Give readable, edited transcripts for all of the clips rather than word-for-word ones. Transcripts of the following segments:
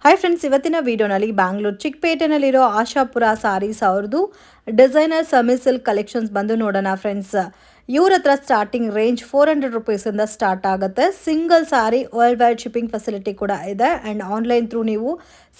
Hi friends, ಇವತ್ತಿನ ವಿಡಿಯೋನಲ್ಲಿ ಬ್ಯಾಂಗ್ಳೂರ್ ಚಿಕ್ಕಪೇಟೆನಲ್ಲಿರೋ ಆಶಾಪುರ ಸಾರೀಸ್ ಅವ್ರದ್ದು ಡಿಸೈನರ್ ಸೆಮಿ ಸಿಲ್ಕ್ ಕಲೆಕ್ಷನ್ಸ್ ಬಂದು ನೋಡೋಣ ಫ್ರೆಂಡ್ಸ್. ಇವ್ರ ಹತ್ರ ಸ್ಟಾರ್ಟಿಂಗ್ ರೇಂಜ್ 400 ರುಪೀಸಿಂದ ಸ್ಟಾರ್ಟ್ ಆಗುತ್ತೆ. Single sari world wide shipping facility ಕೂಡ ಇದೆ. ಆ್ಯಂಡ್ ಆನ್ಲೈನ್ ಥ್ರೂ ನೀವು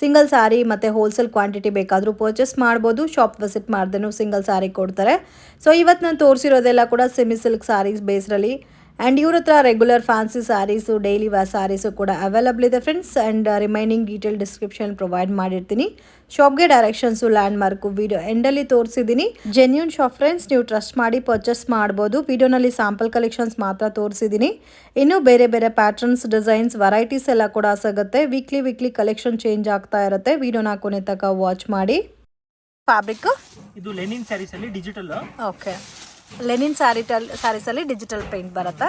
ಸಿಂಗಲ್ ಸಾರಿ ಮತ್ತು ಹೋಲ್ಸೇಲ್ ಕ್ವಾಂಟಿಟಿ ಬೇಕಾದರೂ ಪರ್ಚೇಸ್ ಮಾಡ್ಬೋದು. ಶಾಪ್ ವಿಸಿಟ್ ಮಾಡ್ದೇನು ಸಿಂಗಲ್ ಸಾರಿ ಕೊಡ್ತಾರೆ. ಸೊ ಇವತ್ತು ನಾನು ತೋರಿಸಿರೋದೆಲ್ಲ ಕೂಡ ಸೆಮಿ ಸಿಲ್ಕ್ ಸಾರೀಸ್ ಬೇಸ್ರಲ್ಲಿ. ಆ್ಯಂಡ್ ಇವ್ರ ಹತ್ರ regular fancy saris, daily wear saris ಕೂಡ ಅವೈಲಬಲ್ ಇದೆ friends. And remaining detail description provide ಮಾಡಿರ್ತೀನಿ. ಶಾಪ್ಗೆ ಡೈರೆಕ್ಷನ್ಸು, ಲ್ಯಾಂಡ್ ಮಾರ್ಕು ವಿಡಿಯೋ ಎಂಡಲ್ಲಿ ತೋರಿಸಿದ್ದೀನಿ. ಜೆನ್ಯೂನ್ ಶಾಪ್ ಫ್ರೆಂಡ್ಸ್, ನೀವು ಟ್ರಸ್ಟ್ ಮಾಡಿ ಪರ್ಚೇಸ್ ಮಾಡ್ಬೋದು. ವಿಡಿಯೋನಲ್ಲಿ ಸ್ಯಾಂಪಲ್ ಕಲೆಕ್ಷನ್ಸ್ ಮಾತ್ರ ತೋರಿಸಿದ್ದೀನಿ. ಇನ್ನೂ ಬೇರೆ ಬೇರೆ ಪ್ಯಾಟರ್ನ್ಸ್, ಡಿಸೈನ್ಸ್, ವೆರೈಟೀಸ್ ಎಲ್ಲ ಕೂಡ ಸಿಗುತ್ತೆ. ವೀಕ್ಲಿ ಕಲೆಕ್ಷನ್ ಚೇಂಜ್ ಆಗ್ತಾ ಇರುತ್ತೆ. ವಿಡಿಯೋನ ಕೊನೆ ತನಕ ವಾಚ್ ಮಾಡಿ. ಫ್ಯಾಬ್ರಿಕ್ ಇದು ಲೆನಿನ್ ಸ್ಯಾರೀಸ್ ಅಲ್ಲಿ ಡಿಜಿಟಲ್. ಓಕೆ, ಲೆನಿನ್ ಸ್ಯಾರೀಸಲ್ಲಿ ಡಿಜಿಟಲ್ ಪ್ರಿಂಟ್ ಬರುತ್ತೆ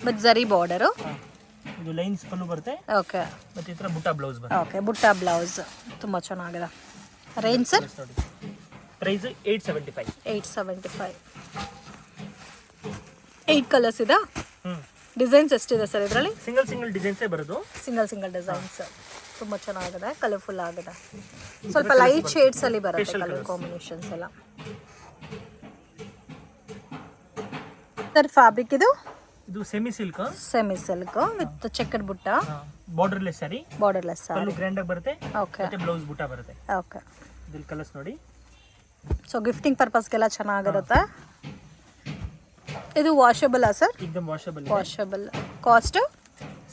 ವಿತ್ ಜರಿ ಬಾರ್ಡರು. ಇದು ಲೈನ್ಸ್ ಪಲ್ಲು ಬರುತ್ತೆ. ಓಕೆ, ಮತ್ತೆ ಈ ತರ ಬುಟ್ಟ ಬ್ಲೌಸ್ ಬರುತ್ತೆ. ಓಕೆ, ಬುಟ್ಟ ಬ್ಲೌಸ್ ತುಂಬ ಚೆನ್ನಾಗಿದೆ. Range sir? ನೋಡಿ, ಪ್ರೈಸ್ 875. 875. 8 ಕಲರ್ಸ್ ಇದೆ. ಡಿಸೈನ್ಸ್ ಎಷ್ಟಿದೆ ಸರ್ ಇದರಲ್ಲಿ? ಸಿಂಗಲ್ ಡಿಸೈನ್ಸೇ ಬರೋದು. ಸಿಂಗಲ್ ಡಿಸೈನ್ಸ್ ತುಂಬ ಚೆನ್ನಾಗಿದೆ, ಕಲರ್ಫುಲ್ ಆಗಿದೆ. ಸ್ವಲ್ಪ ಲೈಟ್ ಶೇಡ್ಸ್ ಅಲ್ಲಿ ಬರುತ್ತೆ ಕಲರ್ ಕಾಂಬಿನೇಷನ್ಸ್ ಎಲ್ಲ. ಸರ್ ಫ್ಯಾಬ್ರಿಕ್ ಇದು ಸೆಮಿ ಸಿಲ್ಕ್ ವಿತ್ ಚೆಕರ್ ಬುಟ್ಟ, ಬಾರ್ಡರ್ಲೆಸ್ ಸಾರಿ. ಸಾರಿ ಗ್ರ್ಯಾಂಡ್ ಆಗಿ ಬರುತ್ತೆ. ಓಕೆ, ಮತ್ತೆ ಬ್ಲೌಸ್ ಬುಟ್ಟ ಬರುತ್ತೆ. ಓಕೆ, ಇದರಲ್ಲಿ ಕಲರ್ಸ್ ನೋಡಿ. ಸೊ ಗಿಫ್ಟಿಂಗ್ ಪರ್ಪಸ್ಗೆಲ್ಲ ಚೆನ್ನಾಗಿರುತ್ತೆ. ಇದು ವಾಷಬಲ್ ಸರ್? एकदम ವಾಷಬಲ್. ಕಾಸ್ಟ್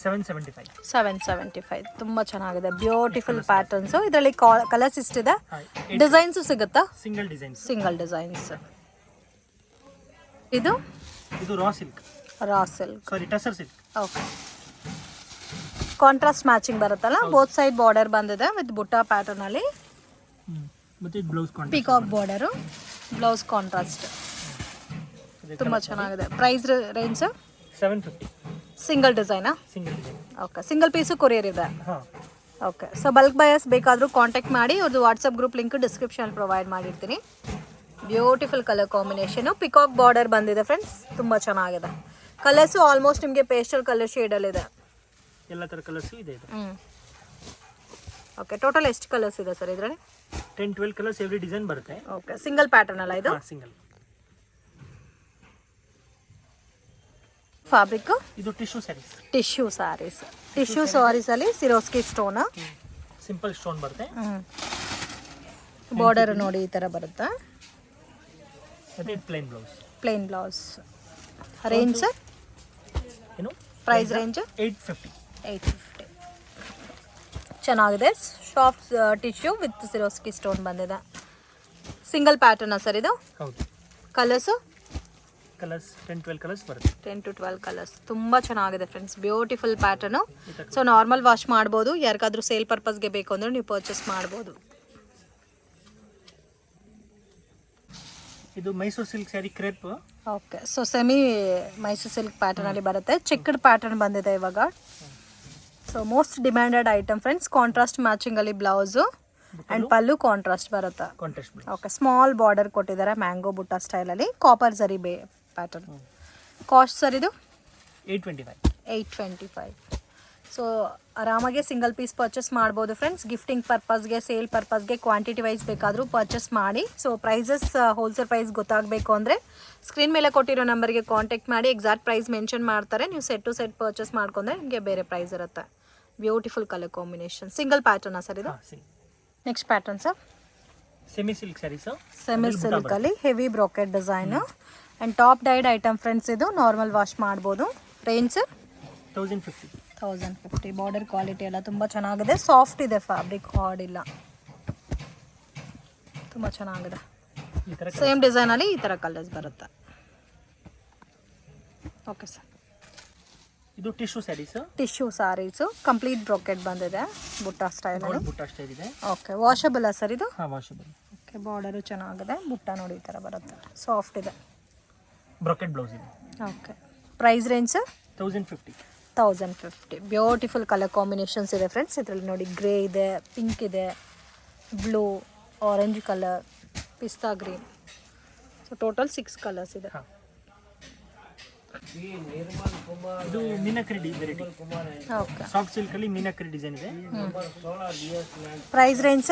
775. ತುಂಬ ಚೆನ್ನಾಗಿದೆ. Beautiful patterns. ಇದರಲ್ಲಿ ಕಲರ್ಸ್ ಇಷ್ಟಿದೆ. ಡಿಸೈನ್ಸು ಸಿಗುತ್ತಾ? Single designs. ಇದು raw silk. Sorry, tussar silk. Okay, contrast matching ಬರುತ್ತಲ್ಲ. ಬೋತ್ ಸೈಡ್ ಬಾರ್ಡರ್ ಬಂದಿದೆ ವಿತ್ ಬುಟ್ಟ ಪ್ಯಾಟರ್ನ್ ಅಲ್ಲಿ. ಮತ್ತೆ blouse peacock border, blouse contrast. ತುಂಬಾ ಚೆನ್ನಾಗಿದೆ. Price range 750. ಸಿಂಗಲ್ ಡಿಸೈನಾ? ಓಕೆ, ಸಿಂಗಲ್ ಪೀಸು ಕೊರಿಯರ್ ಇದೆ. ಓಕೆ, ಸೊ ಬಲ್ಕ್ ಬಯರ್ಸ್ ಬೇಕಾದರೂ ಕಾಂಟ್ಯಾಕ್ಟ್ ಮಾಡಿ. ಅವ್ರದ್ದು WhatsApp group link description provide ಮಾಡಿರ್ತೀನಿ. Beautiful colour combination, peacock border ಬಂದಿದೆ ಫ್ರೆಂಡ್ಸ್. ತುಂಬ ಚೆನ್ನಾಗಿದೆ. ಕಲರ್ಸು ಆಲ್ಮೋಸ್ಟ್ ನಿಮಗೆ ಪೇಸ್ಟಲ್ ಕಲರ್ ಶೇಡಲ್ಲಿದೆ. ಎಲ್ಲ ಥರ ಕಲರ್ಸ್ ಇದೆ. ಓಕೆ, ಟೋಟಲ್ ಎಷ್ಟು ಕಲರ್ಸ್ ಇದೆ ಸರ್ ಇದರಲ್ಲಿ? 10-12 ಕಲರ್ಸ್ ಎವ್ರಿ ಡಿಸೈನ್ ಬರುತ್ತೆ. ಓಕೆ, ಸಿಂಗಲ್ ಪ್ಯಾಟರ್ನ್ ಅಲ್ಲ ಇದು? ಸಿಂಗಲ್. ಫ್ಯಾಬ್ರಿಕ್ ಇದು ಟಿಶ್ಯೂ ಸ್ಯಾರೀಸ್. ಟಿಶ್ಯೂ ಸ್ಯಾರೀಸ್ ಅಲ್ಲಿ ಸಿರೋಸ್ಕಿ ಸ್ಟೋನ್, ಸಿಂಪಲ್ ಸ್ಟೋನ್ ಬರುತ್ತೆ. ಬಾರ್ಡರ್ ನೋಡಿ ಈ ತರ ಬರುತ್ತೆ. ಮತ್ತೆ ಪ್ಲೇನ್ ಬ್ಲೌಸ್. Range sir? ಏನು ಪ್ರೈಸ್ ರೇಂಜ್? 850. ಚೆನ್ನಾಗಿದೆ. ಸಾಫ್ಟ್ ಟಿಶ್ಯೂ ವಿತ್ ಸಿರೋಸ್ಕಿ ಸ್ಟೋನ್ ಬಂದಿದೆ. ಸಿಂಗಲ್ ಪ್ಯಾಟರ್ನ್ ಸರ್ ಇದು? ಹೌದು. ಕಲರ್ಸ್ 10-12 ಕಲರ್ಸ್ ಬರುತ್ತೆ. 10 to 12 ಕಲರ್ಸ್. ತುಂಬ ಚೆನ್ನಾಗಿದೆ friends, beautiful pattern. So normal wash ಮಾಡ್ಬೋದು. ಯಾರಿಗಾದ್ರೂ ಸೇಲ್ ಪರ್ಪಸ್ಗೆ ಬೇಕು ಅಂದರೆ ನೀವು ಪರ್ಚೇಸ್ ಮಾಡ್ಬೋದು. ಇದು Mysuru silk saree crepe. Okay, so semi Mysuru silk ಪ್ಯಾಟರ್ನಲ್ಲಿ ಬರುತ್ತೆ. ಚೆಕ್ಡ್ ಪ್ಯಾಟರ್ನ್ ಬಂದಿದೆ ಇವಾಗ. So most demanded item friends. Contrast ಮ್ಯಾಚಿಂಗಲ್ಲಿ ಬ್ಲೌಸು ಆ್ಯಂಡ್ ಪಲ್ಲು ಕಾಂಟ್ರಾಸ್ಟ್ ಬರುತ್ತೆ. ಓಕೆ, ಸ್ಮಾಲ್ ಬಾರ್ಡರ್ ಕೊಟ್ಟಿದ್ದಾರೆ ಮ್ಯಾಂಗೋ ಬುಟ್ಟ ಸ್ಟೈಲಲ್ಲಿ. ಕಾಪರ್ ಜರಿ ಪ್ಯಾಟರ್ನ್. ಕಾಸ್ಟ್ ಸರ್ ಇದು? 825. ಸೊ ಆರಾಮಾಗಿ ಸಿಂಗಲ್ ಪೀಸ್ ಪರ್ಚೇಸ್ ಮಾಡ್ಬೋದು ಫ್ರೆಂಡ್ಸ್. ಗಿಫ್ಟಿಂಗ್ ಪರ್ಪಸ್ಗೆ, ಸೇಲ್ ಪರ್ಪಸ್ಗೆ, ಕ್ವಾಂಟಿಟಿ ವೈಸ್ ಬೇಕಾದರೂ ಪರ್ಚೇಸ್ ಮಾಡಿ. ಸೊ ಪ್ರೈಸಸ್, ಹೋಲ್ಸೇಲ್ ಪ್ರೈಸ್ ಗೊತ್ತಾಗಬೇಕು ಅಂದರೆ ಸ್ಕ್ರೀನ್ ಮೇಲೆ ಕೊಟ್ಟಿರೋ ನಂಬರ್ಗೆ ಕಾಂಟ್ಯಾಕ್ಟ್ ಮಾಡಿ. ಎಕ್ಸಾಕ್ಟ್ ಪ್ರೈಸ್ ಮೆನ್ಷನ್ ಮಾಡ್ತಾರೆ. ನೀವು ಸೆಟ್ ಟು ಸೆಟ್ ಪರ್ಚೇಸ್ ಮಾಡ್ಕೊಂಡ್ರೆ ನಿಮಗೆ ಬೇರೆ ಪ್ರೈಸ್ ಇರುತ್ತೆ. Beautiful colour combination. ಸಿಂಗಲ್ ಪ್ಯಾಟರ್ನಾ ಸರ್ ಇದು? Next pattern sir? Semi silk saris. Semi ಸಿಲ್ಕಲ್ಲಿ heavy brocade design and top dyed item friends. ಇದು ನಾರ್ಮಲ್ ವಾಶ್ ಮಾಡ್ಬೋದು. Range sir? 1050. ಬಾರ್ಡರ್ ಕ್ವಾಲಿಟಿ ಎಲ್ಲ ತುಂಬ ಚೆನ್ನಾಗಿದೆ. ಸಾಫ್ಟ್ ಇದೆ ಫ್ಯಾಬ್ರಿಕ್, ಹಾರ್ಡ್ ಇಲ್ಲ. ತುಂಬ ಚೆನ್ನಾಗಿದೆ. ಸೇಮ್ ಡಿಸೈನಲ್ಲಿ ಈ ಥರ ಕಲರ್ಸ್ ಬರುತ್ತೆ. ಓಕೆ ಸರ್, ಇದು ಟಿಶ್ಯೂ ಸ್ಯಾರೀಸು ಕಂಪ್ಲೀಟ್ ಬ್ರಾಕೆಟ್ ಬಂದಿದೆ ಬುಟ್ಟ ಸ್ಟೈಲ್ ಇದೆ. ಓಕೆ, ವಾಷಬಲ್ ಸರ್ ಇದು? ವಾಷಬಲ್. ಓಕೆ, ಬಾರ್ಡರು ಚೆನ್ನಾಗಿದೆ. ಬುಟ್ಟ ನೋಡಿ ಈ ಥರ ಬರುತ್ತೆ, ಸಾಫ್ಟ್ ಇದೆ. ಬ್ರಾಕೆಟ್ ಬ್ಲೌಸ್ ಇದೆ. Okay, price range sir? 1050. Beautiful colour combinations ಇದೆ ಫ್ರೆಂಡ್ಸ್. ಇದರಲ್ಲಿ ನೋಡಿ ಗ್ರೇ ಇದೆ, ಪಿಂಕ್ ಇದೆ, blue, orange colour, pista green. So total 6 colours ಇದೆ. ಇದು ಮೀನಾಕರಿ ವೆರೈಟಿ. ಓಕೆ. ಸಾಫ್ಟ್ ಸಿಲ್ಕಲ್ಲಿ ಮೀನಾಕರಿ ಡಿಸೈನ್ ಇದೆ. Price range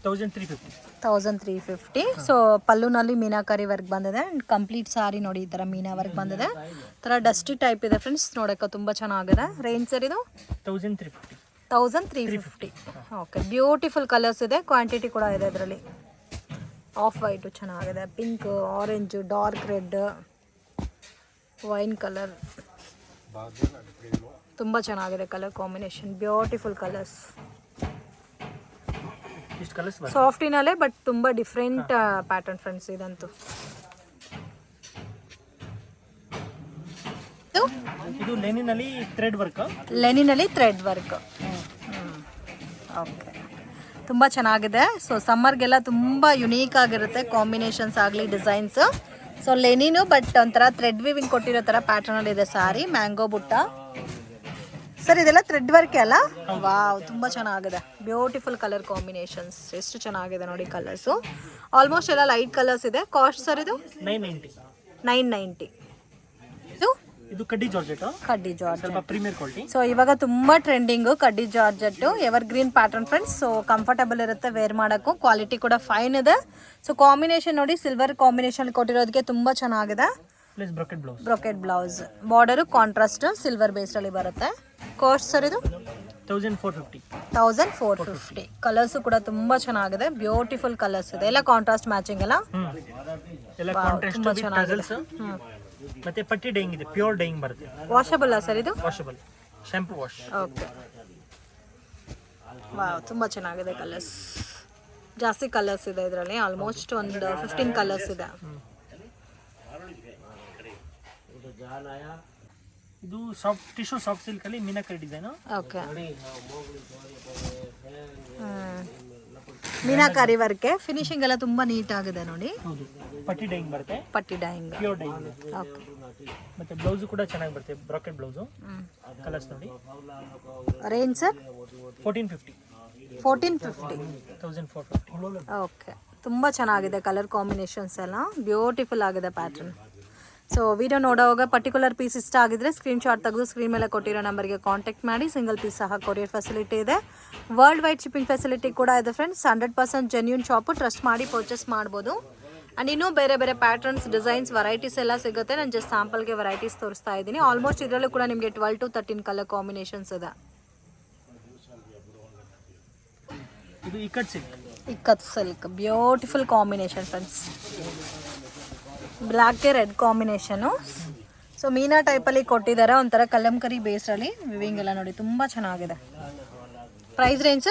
1350. 1350. So ಪಲ್ಲುನಲ್ಲಿ meenakari work ಬಂದಿದೆ ಆ್ಯಂಡ್ ಕಂಪ್ಲೀಟ್ ಸಾರಿ ನೋಡಿ ಈ ಥರ ಮೀನಾ ವರ್ಕ್ ಬಂದಿದೆ. ಥರ ಡಸ್ಟಿ ಟೈಪ್ ಇದೆ ಫ್ರೆಂಡ್ಸ್, ನೋಡೋಕ್ಕೆ ತುಂಬ ಚೆನ್ನಾಗಿದೆ. ರೇಂಜ್ ಸರ್ ಇದು 1350. 1350. ಓಕೆ. ಬ್ಯೂಟಿಫುಲ್ ಕಲರ್ಸ್ ಇದೆ, ಕ್ವಾಂಟಿಟಿ ಕೂಡ ಇದೆ ಇದರಲ್ಲಿ. ಆಫ್ ವೈಟು ಚೆನ್ನಾಗಿದೆ, pink, orange, dark red, wine colour, ತುಂಬ ಚೆನ್ನಾಗಿದೆ ಕಲರ್ ಕಾಂಬಿನೇಷನ್. ಬ್ಯೂಟಿಫುಲ್ ಕಲರ್ಸ್, ಇಷ್ಟು ಕಲರ್ಸ್ ಬರುತ್ತೆ. ಸಾಫ್ಟಿನಲ್ಲೇ ಬಟ್ ತುಂಬ ಡಿಫ್ರೆಂಟ್ ಪ್ಯಾಟರ್ನ್ ಫ್ರೆಂಡ್ಸ್ ಇದಂತೂ. ಇದು ಲೆನಿನಲ್ಲಿ ಥ್ರೆಡ್ ವರ್ಕ್. ಲೆನಿನಲ್ಲಿ ಥ್ರೆಡ್ ವರ್ಕ್. ಓಕೆ, ತುಂಬ ಚೆನ್ನಾಗಿದೆ. ಸೊ ಸಮ್ಮರ್ಗೆಲ್ಲ ತುಂಬ ಯುನೀಕ್ ಆಗಿರುತ್ತೆ ಕಾಂಬಿನೇಷನ್ಸ್ ಆಗಲಿ ಡಿಸೈನ್ಸ್. ಸೊ ಲೆನಿನು ಬಟ್ ಒಂಥರ ಥ್ರೆಡ್ ವಿವಿಂಗ್ ಕೊಟ್ಟಿರೋ ಥರ ಪ್ಯಾಟರ್ನಲ್ಲಿ ಇದೆ ಸಾರಿ. ಮ್ಯಾಂಗೋ ಬುಟ್ಟ ಸರ್, ಇದೆಲ್ಲ ಥ್ರೆಡ್ ವರ್ಕ್ ಅಲ್ಲ? ವಾವ್, ತುಂಬ ಚೆನ್ನಾಗಿದೆ. ಬ್ಯೂಟಿಫುಲ್ ಕಲರ್ ಕಾಂಬಿನೇಷನ್ಸ್, ಎಷ್ಟು ಚೆನ್ನಾಗಿದೆ ನೋಡಿ ಕಲರ್ಸು. ಆಲ್ಮೋಸ್ಟ್ ಎಲ್ಲ ಲೈಟ್ ಕಲರ್ಸ್ ಇದೆ. ಕಾಸ್ಟ್ ಸರ್ ಇದು 990. 990. ಇದು ಕಡ್ಡಿ ಜಾರ್ಜೆಟ್, ಕಡ್ಡಿ ಜಾರ್ಜೆಟ್, ಸ್ವಲ್ಪ ಪ್ರೀಮಿಯರ್ ಕ್ವಾಲಿಟಿ. ಸೊ ಇವಾಗ ತುಂಬ ಟ್ರೆಂಡಿಂಗು ಕಡ್ಡಿ georgette, evergreen pattern friends. So comfortable ಇರುತ್ತೆ ವೇರ್ ಮಾಡೋಕ್ಕೂ, ಕ್ವಾಲಿಟಿ ಕೂಡ ಫೈನ್ ಇದೆ. ಸೊ ಕಾಂಬಿನೇಷನ್ ನೋಡಿ, ಸಿಲ್ವರ್ ಕಾಂಬಿನೇಷನ್ ಕೊಟ್ಟಿರೋದಕ್ಕೆ ತುಂಬ ಚೆನ್ನಾಗಿದೆ. Plus brocade blouse. Brocade blouse, border contrast silver ಬೇಸ್ಡಲ್ಲಿ ಬರುತ್ತೆ. ಕಾಸ್ಟ್ ಸರ್ ಇದು 1450. 1450. ಕಲರ್ಸು ಕೂಡ ತುಂಬ ಚೆನ್ನಾಗಿದೆ, ಬ್ಯೂಟಿಫುಲ್ ಕಲರ್ಸ್ ಇದೆ. ಎಲ್ಲ ಕಾಂಟ್ರಾಸ್ಟ್ ಮ್ಯಾಚಿಂಗ್ ಅಲ್ಲ? ಎಲ್ಲ ಕಾಂಟ್ರಾಸ್ಟ್ ವಿತ್ ಟಸಲ್ಸ್. ಮತ್ತೆ ಪಟ್ಟಿ ಡೈಯಿಂಗ್ ಇದೆ, ಪ್ಯೂರ್ ಡೈಯಿಂಗ್ ಬರುತ್ತೆ. ವಾಷಬಲ್ ಸರ್ ಇದು? Washable, shampoo wash. Okay. Wow, ತುಂಬ ಚೆನ್ನಾಗಿದೆ ಕಲರ್ಸ್. ಜಾಸ್ತಿ ಕಲರ್ಸ್ ಇದೆ ಇದರಲ್ಲಿ, ಆಲ್ಮೋಸ್ಟ್ ಒಂದು 15 ಕಲರ್ಸ್ ಇದೆ. ಇದು ಸಾಫ್ಟ್ ಟಿಶ್ಯೂ ಸಾಫ್ಟ್ ಸಿಲ್ಕ್ ಅಲ್ಲಿ meenakari design. Okay. Meenakari work, finishing ಎಲ್ಲ ತುಂಬ ನೀಟ್ ಆಗಿದೆ ನೋಡಿ. ಹೌದು, ಪಟ್ಟಿ ಡೈಯಿಂಗ್ ಬರುತ್ತೆ, ಪಟ್ಟಿ ಡೈಯಿಂಗ್, ಪ್ಯೂರ್ ಡೈಯಿಂಗ್. ಓಕೆ. ಮತ್ತೆ ಬ್ಲೌಸ್ ಕೂಡ ಚೆನ್ನಾಗಿ ಬರುತ್ತೆ, ಬ್ರಾಕೆಟ್ ಬ್ಲೌಸ್. ಕಲರ್ಸ್ ನೋಡಿ. Range sir 1450. 1450. 1450. ಓಕೆ. ತುಂಬ ಚೆನ್ನಾಗಿದೆ ಕಲರ್ ಕಾಂಬಿನೇಷನ್ಸ್ ಎಲ್ಲ, ಬ್ಯೂಟಿಫುಲ್ ಆಗಿದೆ ಪ್ಯಾಟರ್ನ್. ಸೊ ವಿಡಿಯೋ ನೋಡೋವಾಗ ಪರ್ಟಿಕ್ಯುಲರ್ ಪೀಸ್ ಇಷ್ಟ ಆಗಿದ್ರೆ ಸ್ಕ್ರೀನ್ಶಾಟ್ ತೆಗೆದು ಸ್ಕ್ರೀನ್ ಮೇಲೆ ಕೊಟ್ಟಿರೋ ನಂಬರ್ಗೆ ಕಾಂಟ್ಯಾಕ್ಟ್ ಮಾಡಿ. ಸಿಂಗಲ್ ಪೀಸ್ ಸಹ ಕೊರಿಯರ್ ಫೆಸಿಲಿಟಿ ಇದೆ, ವರ್ಲ್ಡ್ ವೈಡ್ ಶಿಪ್ಪಿಂಗ್ ಫೆಸಿಲಿಟಿ ಕೂಡ ಇದೆ ಫ್ರೆಂಡ್ಸ್. 100% ಜೆನ್ಯೂನ್ ಶಾಪು, ಟ್ರಸ್ಟ್ ಮಾಡಿ ಪರ್ಚೇಸ್ ಮಾಡ್ಬೋದು. ಆ್ಯಂಡ್ ಇನ್ನೂ ಬೇರೆ ಬೇರೆ ಪ್ಯಾಟರ್ನ್ಸ್, ಡಿಸೈನ್ಸ್, ವೆರೈಟೀಸ್ ಎಲ್ಲ ಸಿಗುತ್ತೆ. ನಾನು ಜಸ್ಟ್ ಸ್ಯಾಂಪಲ್ಗೆ ವೆರೈಟೀಸ್ ತೋರಿಸ್ತಾ ಇದ್ದೀನಿ. ಆಲ್ಮೋಸ್ಟ್ ಇದರಲ್ಲೂ ಕೂಡ ನಿಮಗೆ 12 to 13 ಕಲರ್ ಕಾಂಬಿನೇಷನ್ಸ್ ಇದೆ. ಇದು ikat silk. Ikat silk, beautiful combination friends. ಬ್ಲ್ಯಾಕ್ಗೆ ರೆಡ್ ಕಾಂಬಿನೇಷನು. ಸೊ ಮೀನಾ ಟೈಪಲ್ಲಿ ಕೊಟ್ಟಿದ್ದಾರೆ, ಒಂಥರ ಕಲಂಕರಿ ಬೇಸಲ್ಲಿ ವಿವಿಂಗ್ ಎಲ್ಲ ನೋಡಿ, ತುಂಬ ಚೆನ್ನಾಗಿದೆ. Price range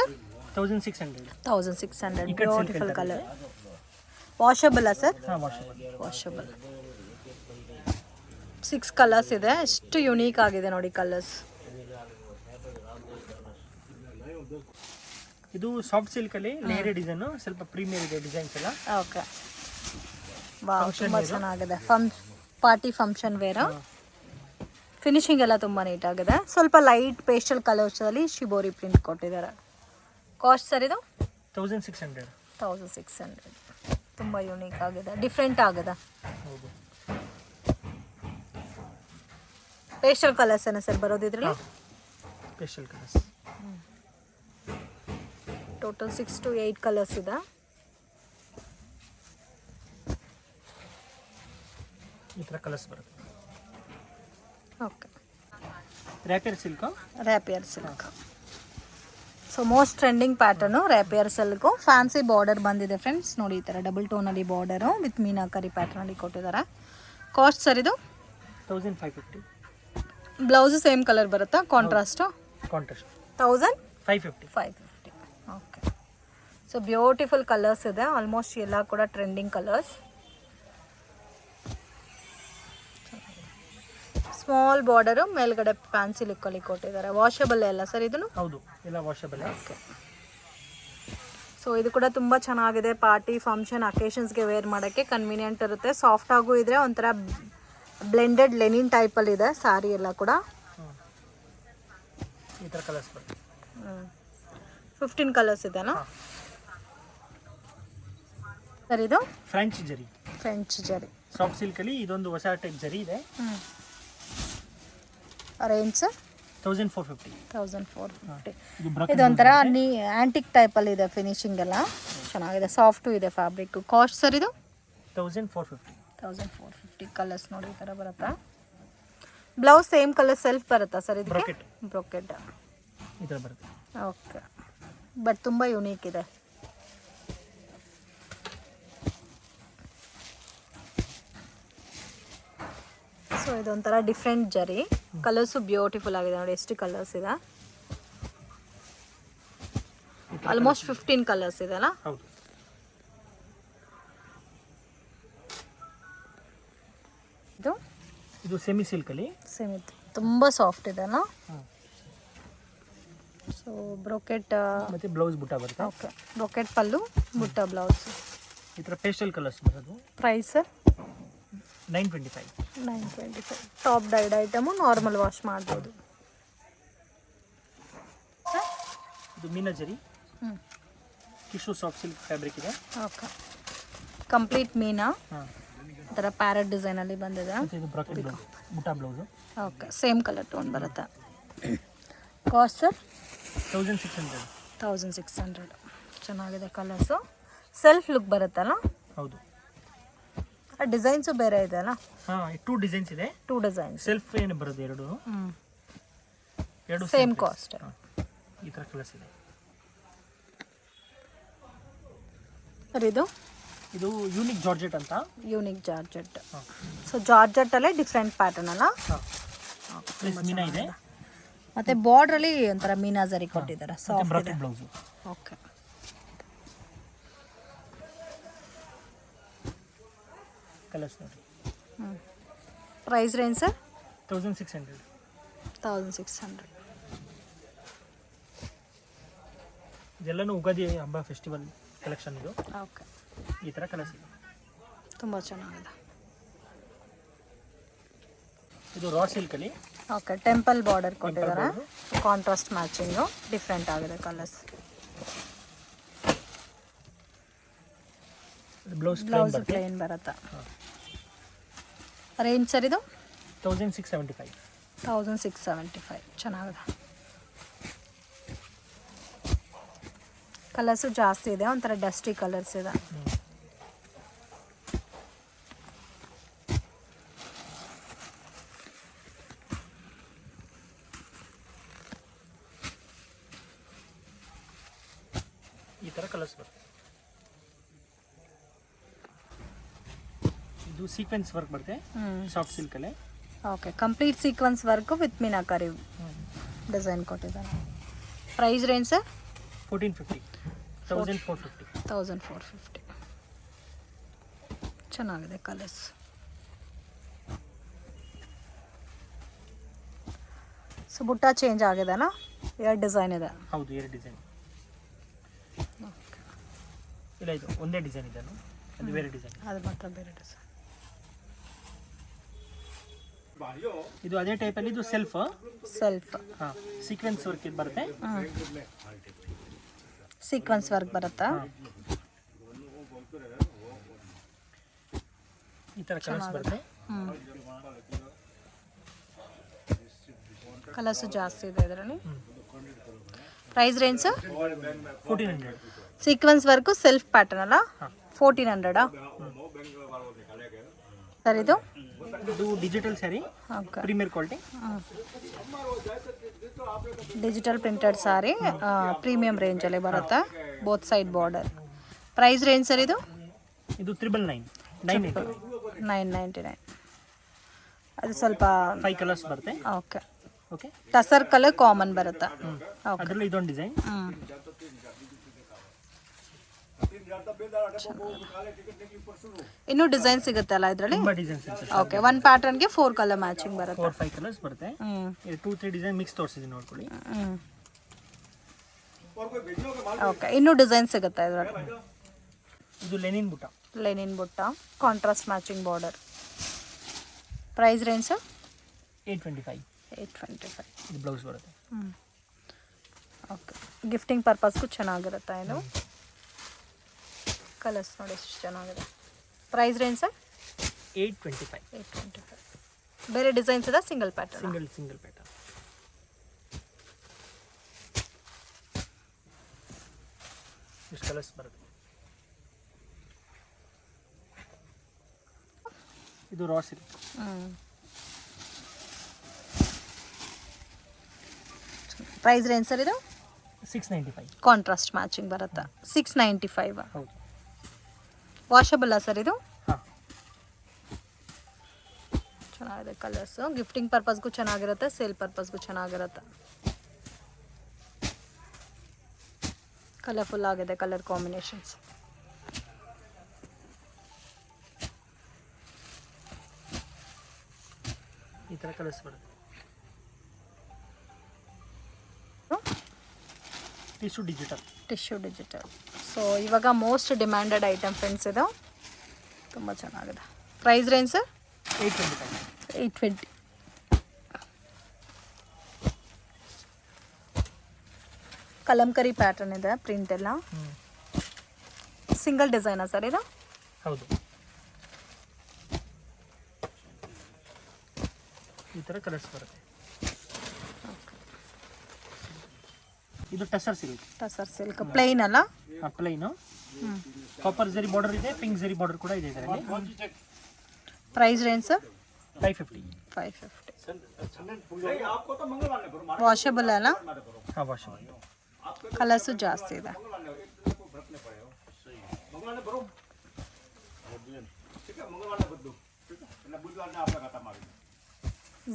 1600. 1600. Beautiful colour. Washable sir? Washable. 6 colours ಇದೆ, ಎಷ್ಟು ಯುನೀಕ್ ಆಗಿದೆ ನೋಡಿ ಕಲರ್ಸ್. ಇದು ಸಾಫ್ಟ್ ಸಿಲ್ಕ್ ಅಲ್ಲಿ ಲೇಯರ್ ಡಿಸೈನ್, ಸ್ವಲ್ಪ ಪ್ರೀಮಿಯರ್ ಇದೆ ಡಿಸೈನ್ಸ್ ಎಲ್ಲ. ಓಕೆ. ವಾವ್, ತುಂಬ ಚೆನ್ನಾಗಿದೆ. Party function wear. ಫಿನಿಶಿಂಗ್ ಎಲ್ಲ ತುಂಬ ನೀಟಾಗಿದೆ. ಸ್ವಲ್ಪ ಲೈಟ್ ಪೇಸ್ಟಲ್ ಕಲರ್ಸಲ್ಲಿ ಶಿಬೋರಿ ಪ್ರಿಂಟ್ ಕೊಟ್ಟಿದ್ದಾರೆ. ಕಾಸ್ಟ್ ಸರ್ ಇದು 1600. 1600. ತುಂಬ ಯೂನಿಕ್ ಆಗಿದೆ, ಡಿಫ್ರೆಂಟ್ ಆಗಿದೆ. ಪೇಸ್ಟಲ್ ಕಲರ್ಸ್ ಏನ ಸರ್ ಬರೋದಿದ್ರಲ್ಲಿ? Pastel colours. Total 6 to 8 colours ಇದೆ. ಈ ಥರ ಕಲರ್ಸ್ ಬರುತ್ತೆ. Okay. Rapier silk. Rapier silk. So most trending pattern rapier silk. Fancy border ಬಂದಿದೆ ಫ್ರೆಂಡ್ಸ್ ನೋಡಿ, ಈ ಥರ ಡಬಲ್ ಟೋನಲ್ಲಿ ಬಾರ್ಡರು ವಿತ್ ಮೀನಾಕರಿ ಪ್ಯಾಟರ್ನಲ್ಲಿ ಕೊಟ್ಟಿದ್ದಾರೆ. ಕಾಸ್ಟ್ ಸರ್ ಇದು 1550. ಬ್ಲೌಸು ಸೇಮ್ ಕಲರ್ ಬರುತ್ತಾ? Contrast? Contrast 1550. Okay. So beautiful colours ಇದೆ, ಆಲ್ಮೋಸ್ಟ್ ಎಲ್ಲ ಕೂಡ ಟ್ರೆಂಡಿಂಗ್ ಕಲರ್ಸ್. ಸ್ಮಾಲ್ ಬಾರ್ಡರು, ಮೇಲ್ಗಡೆ ಫ್ಯಾನ್ಸಿ ಲುಕ್ಕಲ್ಲಿ ಕೊಟ್ಟಿದ್ದಾರೆ. ವಾಷಬಲ್ ಎಲ್ಲ ಸರ್ ಇದನ್ನು? ಹೌದು, ಎಲ್ಲ ವಾಷಬಲ್. ಓಕೆ. ಸೊ ಇದು ಕೂಡ ತುಂಬ ಚೆನ್ನಾಗಿದೆ, ಪಾರ್ಟಿ ಫಂಕ್ಷನ್ ಅಕೇಶನ್ಸ್ಗೆ ವೇರ್ ಮಾಡೋಕ್ಕೆ ಕನ್ವೀನಿಯೆಂಟ್ ಇರುತ್ತೆ. ಸಾಫ್ಟ್ ಆಗೂ ಇದ್ರೆ, ಒಂಥರ ಬ್ಲೆಂಡೆಡ್ ಲೆನಿನ್ ಟೈಪಲ್ಲಿ ಇದೆ ಸಾರಿ ಎಲ್ಲ ಕೂಡ. ಈ ಥರ ಕಲರ್ಸ್ ಬರುತ್ತೆ. 15 ಕಲರ್ಸ್ ಇದೆನಾ ಸರ್? ಇದು ಫ್ರೆಂಚ್ ಜರಿ. ಫ್ರೆಂಚ್ ಜರಿ ಸಾಫ್ಟ್ ಸಿಲ್ಕ್ ಅಲ್ಲಿ ಇದೊಂದು ಹೊಸ ಟೈಪ್ ಜರಿ ಇದೆ. Range sir 1450. 1450. ಇದು ಬ್ರಾಕೆಟ್ ಇದೊಂಥರ ಆ್ಯಂಟಿಕ್ ಟೈಪಲ್ಲಿ ಇದೆ ಫಿನಿಶಿಂಗ್ ಎಲ್ಲ ಚೆನ್ನಾಗಿದೆ, ಸಾಫ್ಟು ಇದೆ ಫ್ಯಾಬ್ರಿಕ್. ಕಾಸ್ಟ್ ಸರ್ ಇದು 1450. 1450. ಕಲರ್ಸ್ ನೋಡಿ ಈ ಥರ ಬರುತ್ತಾ. ಬ್ಲೌಸ್ ಸೇಮ್ ಕಲರ್ ಸೆಲ್ಫ್ ಬರುತ್ತಾ ಸರ್ ಇದು? ಬ್ರಾಕೆಟ್ ಬ್ರೊಕೆಟ್ ಈ ಥರ ಬರುತ್ತೆ. ಓಕೆ, ಬಟ್ ತುಂಬ ಯುನೀಕ್ ಇದೆ. ಸೊ ಇದೊಂಥರ ಡಿಫ್ರೆಂಟ್ ಜರಿ, ಕಲರ್ಸು ಬ್ಯೂಟಿಫುಲ್ ಆಗಿದೆ ನೋಡಿ. ಎಷ್ಟು ಕಲರ್ಸ್ ಇದೆ? ಆಲ್ಮೋಸ್ಟ್ 15 ಕಲರ್ಸ್ ಇದೆ ಅಲ್ಲ? ಹೌದು. ಇದು ಸೆಮಿ ಸಿಲ್ಕಲ್ಲಿ ತುಂಬ ಸಾಫ್ಟ್ ಇದೆ ಅಲ್ಲ? ಸೊ ಬ್ರೊಕೆಟ್ ಮತ್ತೆ ಬ್ಲೌಸ್ ಬುಟ್ಟ ಬರುತ್ತೆ. ಓಕೆ, ಬ್ರೊಕೆಟ್ ಪಲ್ಲು, ಬುಟ್ಟ ಬ್ಲೌಸ್. ಈ ಥರ ಪೇಸ್ಟಲ್ ಕಲರ್ಸ್ ಬರೋದು. Price 925. 925. Top dyed item, normal wash ಮಾಡ್ಬೋದು. ಇದು meenakari tissue soft silk fabric ಇದೆ. ಓಕೆ, ಕಂಪ್ಲೀಟ್ ಮೀನಾ ಹಾಂ, ಈ ಥರ ಪ್ಯಾರೆಟ್ ಡಿಸೈನಲ್ಲಿ ಬಂದಿದೆ. ಇದು brocade blouse, butta blouse. Okay, same colour tone ಬರುತ್ತೆ. Cost sir 1600. 1600. ಚೆನ್ನಾಗಿದೆ ಕಲರ್ಸು, ಸೆಲ್ಫ್ ಲುಕ್ ಬರುತ್ತಲ್ಲ? ಹೌದು. ಡಿಸೈನ್ಸು ಬೇರೆ ಇದೆ ಅಲ್ಲ? ಹಾಂ, 2 ಡಿಸೈನ್ಸ್ ಇದೆ. 2 ಡಿಸೈನ್ಸ್ ಸೆಲ್ಫ್ ಏನು ಬರೋದು ಎರಡು ಸೇಮ್ ಕಾಸ್ಟ್. ಈ ಥರ ಕಲರ್ಸ್ ಇದೆ. ಸರ್ ಇದು ಯೂನಿಕ್ ಜಾರ್ಜೆಟ್ ಅಂತ. Unique georgette. ಸೊ ಜಾರ್ಜೆಟ್ಟಲ್ಲೇ ಡಿಫ್ರೆಂಟ್ ಪ್ಯಾಟರ್ನ್ ಅಲ್ಲ? ಮೀನಾ ಇದೆ. ಮತ್ತೆ ಬಾರ್ಡ್ರಲ್ಲಿ ಒಂಥರ ಮೀನಾಜರಿ ಕೊಟ್ಟಿದ್ದಾರೆ, ಸಾಫ್ಟ್ ಇದೆ. Bracket blouse. ಓಕೆ, ಕಲರ್ಸ್ ನೋಡಿ. Price range sir 1600. 1600. ಇದೆಲ್ಲನೂ ಉಗಾದಿ ಹಬ್ಬ ಫೆಸ್ಟಿವಲ್ ಕಲೆಕ್ಷನ್ ಇದು. ಓಕೆ, ಈ ಥರ ಕಲರ್ಸ್ ಇದೆ. ತುಂಬ ಚೆನ್ನಾಗಿದೆ. ಇದು ರಾ ಸಿಲ್ಕಲ್ಲಿ. ಓಕೆ, ಟೆಂಪಲ್ ಬಾರ್ಡರ್ ಕೊಟ್ಟಿದ್ದಾರೆ, ಕಾಂಟ್ರಾಸ್ಟ್ ಮ್ಯಾಚಿಂಗು, ಡಿಫ್ರೆಂಟ್ ಆಗಿದೆ ಕಲರ್ಸ್. ಬ್ಲೌಸ್ ಪ್ಲೇನ್ ಬರುತ್ತೆ. ರೇಂಜ್ ಸರ್ ಇದು 1675. 1675. ಚೆನ್ನಾಗಿದೆ. ಕಲರ್ಸು ಜಾಸ್ತಿ ಇದೆ, ಒಂಥರ ಡಸ್ಟಿ ಕಲರ್ಸ್ ಇದೆ. ಈ ಥರ ಕಲರ್ಸ್ ಬರುತ್ತೆ. ಇದು ಸೀಕ್ವೆನ್ಸ್ ವರ್ಕ್ ಬರುತ್ತೆ, ಸಾಫ್ಟ್ ಸಿಲ್ಕಲ್ಲೇ. Okay, complete sequence work with meenakari design ಕೊಟ್ಟಿದ್ದಾರೆ. Price range sir 1450. 1450. 1450. ಚೆನ್ನಾಗಿದೆ ಕಲರ್ಸ್. ಸೊ ಬುಟ್ಟ ಚೇಂಜ್ ಆಗಿದೆನಾ? 2 ಡಿಸೈನ್ ಇದೆ. ಹೌದು, 2 ಡಿಸೈನ್. ಇಲ್ಲ, ಇದು ಒಂದೇ ಡಿಸೈನ್ ಇದೆ, ಅದು ಬೇರೆ ಡಿಸೈನ್. ಅದು ಮಾತ್ರ ಬೇರೆ ಡಿಸೈನ್. ಇದು ಅದೇ ಟೈಪಲ್ಲಿ, ಇದು ಸೆಲ್ಫ್. ಹಾಂ, ಸೀಕ್ವೆನ್ಸ್ ವರ್ಕ್ ಇದು ಬರುತ್ತೆ. ಸೀಕ್ವೆನ್ಸ್ ವರ್ಕ್ ಬರುತ್ತಾ? ಈ ಥರ ಕಲರ್ಸ್ ಬರುತ್ತೆ. ಕಲರ್ಸು ಜಾಸ್ತಿ ಇದೆ ಇದರಲ್ಲಿ. Price range 1400. Sequence work self pattern ಅಲ್ಲ? 1400. ಸರ್ ಇದು digital sari, premier quality. Digital printed sari, premium ರೇಂಜಲ್ಲಿ ಬರುತ್ತೆ, both side border. Price range sir ಇದು 999. 999. ಅದು ಸ್ವಲ್ಪ 5 ಕಲರ್ಸ್ ಬರುತ್ತೆ. Okay, okay. Tussar colour common ಬರುತ್ತೆ. ಓಕೆ, ಅದರಲ್ಲಿ ಇದೊಂದು ಡಿಸೈನ್. ಇನ್ನೂ ಡಿಸೈನ್ ಸಿಗುತ್ತೆ ಅಲ್ಲ ಇದರಲ್ಲಿ? ತುಂಬಾ ಡಿಸೈನ್ಸ್ ಇದೆ. ಓಕೆ, 1 ಪ್ಯಾಟರ್ನ್ಗೆ 4 ಕಲರ್ ಮ್ಯಾಚಿಂಗ್ ಬರುತ್ತೆ. 4-5 ಕಲರ್ಸ್ ಬರುತ್ತೆ. 2-3 ಡಿಸೈನ್ ಮಿಕ್ಸ್ ತೋರಿಸಿದ್ದೀನಿ, ನೋಡ್ಕೊಳ್ಳಿ. ಓಕೆ, ಇನ್ನೂ ಡಿಸೈನ್ ಸಿಗುತ್ತೆ ಇದರಲ್ಲಿ. ಇದು ಲೆನಿನ್ ಬುಟ್ಟ. ಲೆನಿನ್ ಬುಟ್ಟ, contrast matching border. Price range 825. 825. ಇದು ಬ್ಲೌಸ್ ಬರುತ್ತೆ. ಓಕೆ, ಗಿಫ್ಟಿಂಗ್ ಪರ್ಪಸ್ಗೂ ಚೆನ್ನಾಗಿರುತ್ತೆ ಇದು. ಕಲರ್ಸ್ ನೋಡಿ ಎಷ್ಟು ಚೆನ್ನಾಗಿದೆ. Price range 825. 825. ಬೇರೆ ಡಿಸೈನ್ಸ್ ಇದೆ, ಸಿಂಗಲ್ ಪ್ಯಾಟರ್ನ್? Single pattern. ಇಷ್ಟು ಕಲರ್ಸ್ ಬರುತ್ತೆ. ಇದು raw silk. Price range sir ಇದು 695. ಕಾಂಟ್ರಾಸ್ಟ್ ಮ್ಯಾಚಿಂಗ್ ಬರುತ್ತಾ 695. ಹೌದು. ವಾಷಬಲ್ಲ ಸರ್ ಇದು? ಹಾಂ, ಚೆನ್ನಾಗಿದೆ ಕಲರ್ಸು. ಗಿಫ್ಟಿಂಗ್ ಪರ್ಪಸ್ಗೂ ಚೆನ್ನಾಗಿರುತ್ತೆ, ಸೇಲ್ ಪರ್ಪಸ್ಗೂ ಚೆನ್ನಾಗಿರುತ್ತೆ. ಕಲರ್ಫುಲ್ ಆಗಿದೆ ಕಲರ್ ಕಾಂಬಿನೇಷನ್ಸ್. ಈ ಥರ ಕಲರ್ಸ್ ಬರುತ್ತೆ. Tissue digital. ಸೊ ಇವಾಗ ಮೋಸ್ಟ್ ಡಿಮ್ಯಾಂಡೆಡ್ ಐಟಮ್ ಫ್ರೆಂಡ್ಸ್ ಇದು. ತುಂಬ ಚೆನ್ನಾಗಿದೆ. Price range sir 820. Kalamkari pattern ಇದೆ, ಪ್ರಿಂಟ್ ಎಲ್ಲ. ಸಿಂಗಲ್ ಡಿಸೈನಾ ಸರ್ ಇದು? ಹೌದು. ಈ ಥರ ಕಲರ್ಸ್ ಬರುತ್ತೆ. ಇದು ಟಸರ್ ಸಿಲ್ಕ್ ಪ್ಲೈನ್ ಅಲ್ಲ? ಪ್ಲೈನು. ಕಾಪರ್ ಜರಿ ಬಾರ್ಡರ್ ಇದೆ, ಪಿಂಕ್ ಜರಿ ಬಾರ್ಡರ್ ಕೂಡ ಇದೆ ಇದರಲ್ಲಿ. Price range sir 550. 550. ವಾಷಬಲ್ ಅಲ್ಲ? ಹಾಂ, ವಾಷಬಲ್. ಕಲರ್ಸು ಜಾಸ್ತಿ ಇದೆ.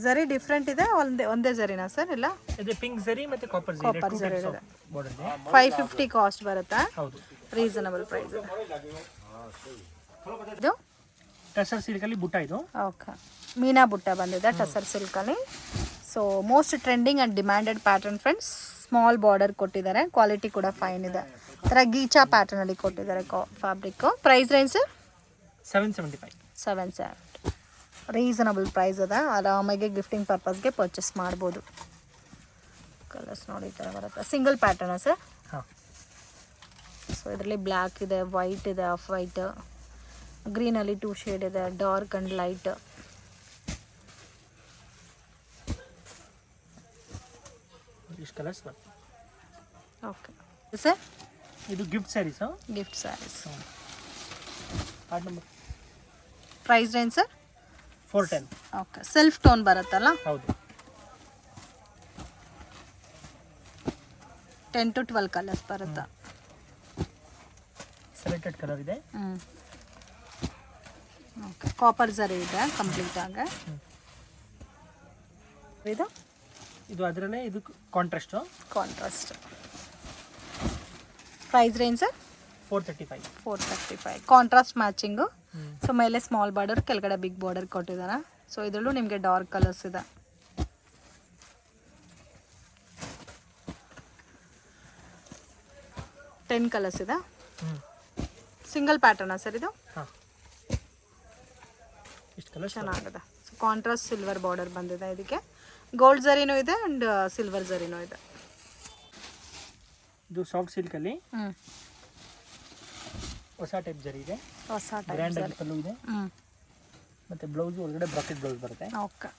ಜರಿ ಡಿಫ್ರೆಂಟ್ ಇದೆ, ಒಂದೇ ಜರಿನಾ ಸರ್? ಇಲ್ಲ, ಇದು ಪಿಂಕ್ ಜರಿ ಮತ್ತೆ ಕಾಪರ್ ಜರಿ ಇದೆ. ಬಾರ್ಡರ್ ಇದೆ. 550 ಕಾಸ್ಟ್ ಬರುತ್ತಾ? ಹೌದು. ರೀಸನಬಲ್ ಪ್ರೈಸ್ ಇದೆ. ಇದು ಟಸರ್ ಸಿಲ್ಕಲ್ಲಿ ಬುಟ್ಟ ಇದು. ಓಕೆ, ಮೀನಾ ಬುಟ್ಟ ಬಂದಿದೆ ಟಸರ್ ಸಿಲ್ಕಲ್ಲಿ. So most trending and demanded pattern friends. Small border ಕೊಟ್ಟಿದ್ದಾರೆ, ಕ್ವಾಲಿಟಿ ಕೂಡ ಫೈನ್ ಇದೆ. ಥರ ಗೀಚಾ ಪ್ಯಾಟರ್ನಲ್ಲಿ ಕೊಟ್ಟಿದ್ದಾರೆ fabric. Price range 775. 770. Reasonable price ಅದ. ಆರಾಮಾಗಿ ಗಿಫ್ಟಿಂಗ್ ಪರ್ಪಸ್ಗೆ ಪರ್ಚೇಸ್ ಮಾಡ್ಬೋದು. ಕಲರ್ಸ್ ನೋಡಿ ಈ ಥರ ಬರುತ್ತೆ. ಸಿಂಗಲ್ ಪ್ಯಾಟರ್ನಾ ಸರ್? ಹಾಂ. ಸೊ ಇದರಲ್ಲಿ ಬ್ಲ್ಯಾಕ್ ಇದೆ, ವೈಟ್ ಇದೆ, ಆಫ್ ವೈಟ್, ಗ್ರೀನಲ್ಲಿ 2 ಶೇಡ್ ಇದೆ, ಡಾರ್ಕ್ ಆ್ಯಂಡ್ ಲೈಟ್. ಇಷ್ಟು ಕಲರ್ಸ್ ಬರುತ್ತೆ. ಓಕೆ ಸರ್, ಇದು gift sarees. Gift saris. Card number. Price range sir 410. Okay, self tone ಬರುತ್ತಲ್ಲ? ಹೌದು. 10 to 12 ಕಲರ್ಸ್ ಬರುತ್ತಾ? ಸೆಲೆಕ್ಟೆಡ್ ಕಲರ್ ಇದೆ. ಓಕೆ, ಕಾಪರ್ ಜರಿ ಇದೆ ಕಂಪ್ಲೀಟ್ ಆಗಿ. ಇದು ಅದರಲ್ಲೇ ಇದು contrast. Price range 435. 435. Contrast matching. So ಮೇಲೆ ಸ್ಮಾಲ್ ಬಾರ್ಡರ್, ಕೆಳಗಡೆ ಬಿಗ್ ಬಾರ್ಡರ್ ಕೊಟ್ಟಿದ್ದಾರೆ. ಸೊ ಇದರಲ್ಲೂ ನಿಮಗೆ ಡಾರ್ಕ್ ಕಲರ್ಸ್ ಇದೆ. ಟೆನ್ ಕಲರ್ಸ್ ಇದೆ. ಸಿಂಗಲ್ ಪ್ಯಾಟರ್ನಾ ಸರ್ ಇದು? ಹಾಂ, ಇಷ್ಟು ಕಲರ್ಸ್ ಚೆನ್ನಾಗಿದೆ. ಸೊ ಕಾಂಟ್ರಾಸ್ಟ್ ಸಿಲ್ವರ್ ಬಾರ್ಡರ್ ಬಂದಿದೆ. ಇದಕ್ಕೆ ಗೋಲ್ಡ್ ಜರಿನೂ ಇದೆ ಆ್ಯಂಡ್ ಸಿಲ್ವರ್ ಜರಿನೂ ಇದೆ. ಇದು ಸಾಫ್ಟ್ ಸಿಲ್ಕಲ್ಲಿ ಹೊಸ ಟೈಪ್ ಜರಿ ಇದೆ. ಹೊಸ ಗ್ರ್ಯಾಂಡ್ ಟೈಪ್ ಆಗಿ ಪಲ್ಲು ಇದೆ. ಮತ್ತೆ ಬ್ಲೌಸ್ ಒಳಗಡೆ ಬ್ರಾಕೆಟ್ ಬ್ಲೌಸ್ ಬರುತ್ತೆ. ಓಕೆ,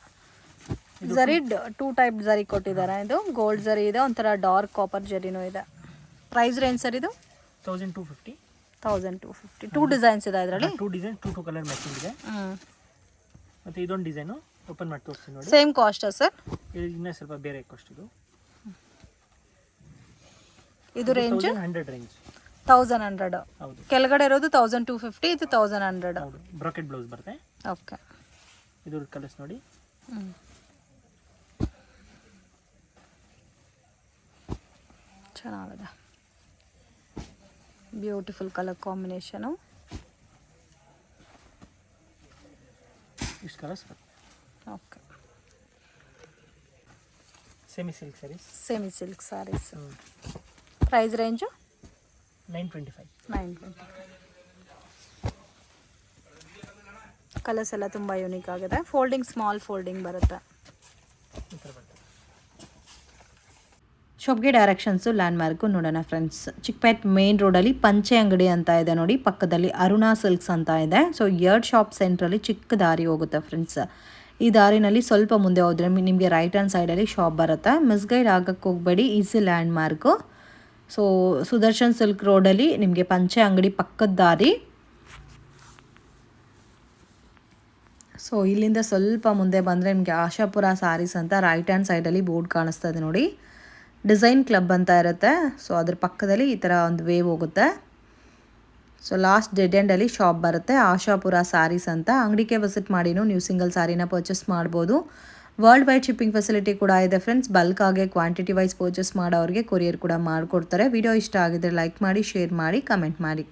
ಜರಿ 2 ಟೈಪ್ ಜರಿ ಕೊಟ್ಟಿದ್ದಾರೆ. ಇದು ಗೋಲ್ಡ್ ಜರಿ ಇದೆ, ಒಂಥರ ಡಾರ್ಕ್ ಕಾಪರ್ ಜರಿನೂ ಇದೆ. ಪ್ರೈಸ್ ರೇಂಜ್ ಸರ್ ಇದು 1250. 1250. 2 ಡಿಸೈನ್ಸ್ ಇದೆ ಇದರಲ್ಲಿ. 2 ಡಿಸೈನ್, 2 ಕಲರ್ ಮ್ಯಾಚಿಂಗ್ ಇದೆ. ಮತ್ತೆ ಇದೊಂದು ಡಿಸೈನು ಓಪನ್ ಮಾಡಿ ತೋರಿಸ್ತೀನಿ ನೋಡಿ. ಸೇಮ್ ಕಾಸ್ಟಾ ಸರ್? ಇದು ಇನ್ನೂ ಸ್ವಲ್ಪ ಬೇರೆ ಕಾಸ್ಟ್. ಇದು ರೇಂಜ್ 100 ರೇಂಜ್. 1100. ಹೌದು. ಕೆಳಗಡೆ ಇರೋದು 1250, ಇದು 1100. ಹೌದು, ಬ್ರಾಕೆಟ್ ಬ್ಲೌಸ್ ಬರುತ್ತೆ. ಓಕೆ, ಇದು ಕಲರ್ಸ್ ನೋಡಿ. ಚೆನ್ನಾಗಿದೆ. Beautiful colour combination. ಇಷ್ಟು ಕಲರ್ಸ್ ಬರುತ್ತೆ. Okay, semi silk saris. Semi silk saris. Price range 925. 920. Colours ಎಲ್ಲ ತುಂಬ ಯೂನಿಕ್ ಆಗಿದೆ. ಫೋಲ್ಡಿಂಗ್, ಸ್ಮಾಲ್ ಫೋಲ್ಡಿಂಗ್ ಬರುತ್ತೆ. ಈ ಥರ ಬರುತ್ತೆ. ಶಾಪ್ಗೆ ಡೈರೆಕ್ಷನ್ಸು ಲ್ಯಾಂಡ್ಮಾರ್ಕು ನೋಡೋಣ ಫ್ರೆಂಡ್ಸ್. ಚಿಕ್ಕಪೇಟ್ ಮೇನ್ ರೋಡಲ್ಲಿ ಪಂಚೆ ಅಂಗಡಿ ಅಂತ ಇದೆ ನೋಡಿ, ಪಕ್ಕದಲ್ಲಿ ಅರುಣಾ ಸಿಲ್ಕ್ಸ್ ಅಂತ ಇದೆ. ಸೊ 2 ಶಾಪ್ ಸೆಂಟ್ರಲ್ಲಿ ಚಿಕ್ಕ ದಾರಿ ಹೋಗುತ್ತೆ ಫ್ರೆಂಡ್ಸ್. ಈ ದಾರಿನಲ್ಲಿ ಸ್ವಲ್ಪ ಮುಂದೆ ಹೋದರೆ ನಿಮಗೆ ರೈಟ್ ಹ್ಯಾಂಡ್ ಸೈಡಲ್ಲಿ ಶಾಪ್ ಬರುತ್ತೆ. ಮಿಸ್ಗೈಡ್ ಆಗಕ್ಕೆ ಹೋಗಬೇಡಿ, easy landmark. So Sudarshan silk ರೋಡಲ್ಲಿ ನಿಮಗೆ ಪಂಚೆ ಅಂಗಡಿ ಪಕ್ಕದ ದಾರಿ. ಸೊ ಇಲ್ಲಿಂದ ಸ್ವಲ್ಪ ಮುಂದೆ ಬಂದರೆ ನಿಮಗೆ ಆಶಾಪುರ ಸ್ಯಾರೀಸ್ ಅಂತ ರೈಟ್ ಹ್ಯಾಂಡ್ ಸೈಡಲ್ಲಿ ಬೋರ್ಡ್ ಕಾಣಿಸ್ತಾ ಇದೆ ನೋಡಿ. ಡಿಸೈನ್ ಕ್ಲಬ್ ಅಂತ ಇರುತ್ತೆ. ಸೊ ಅದ್ರ ಪಕ್ಕದಲ್ಲಿ ಈ ಥರ ಒಂದು ವೇವ್ ಹೋಗುತ್ತೆ. ಸೊ ಲಾಸ್ಟ್ ಡೆಡ್ ಎಂಡಲ್ಲಿ ಶಾಪ್ ಬರುತ್ತೆ, ಆಶಾಪುರ ಸ್ಯಾರೀಸ್ ಅಂತ. ಅಂಗಡಿಗೆ ವಿಸಿಟ್ ಮಾಡಿನೂ ನೀವು ಸಿಂಗಲ್ ಸ್ಯಾರಿನ ಪರ್ಚೇಸ್ ಮಾಡ್ಬೋದು. ವರ್ಲ್ಡ್ ವೈಡ್ ಶಿಪ್ಪಿಂಗ್ ಫೆಸಿಲಿಟಿ ಕೂಡ ಇದೆ ಫ್ರೆಂಡ್ಸ್. ಬಲ್ಕ್ ಆಗಿ ಕ್ವಾಂಟಿಟಿ ವೈಸ್ ಪರ್ಚೇಸ್ ಮಾಡೋರಿಗೆ ಕೊರಿಯರ್ ಕೂಡ ಮಾಡಿಕೊಡ್ತಾರೆ. ವಿಡಿಯೋ ಇಷ್ಟ ಆಗಿದ್ರೆ ಲೈಕ್ ಮಾಡಿ, ಶೇರ್ ಮಾಡಿ, ಕಮೆಂಟ್ ಮಾಡಿ.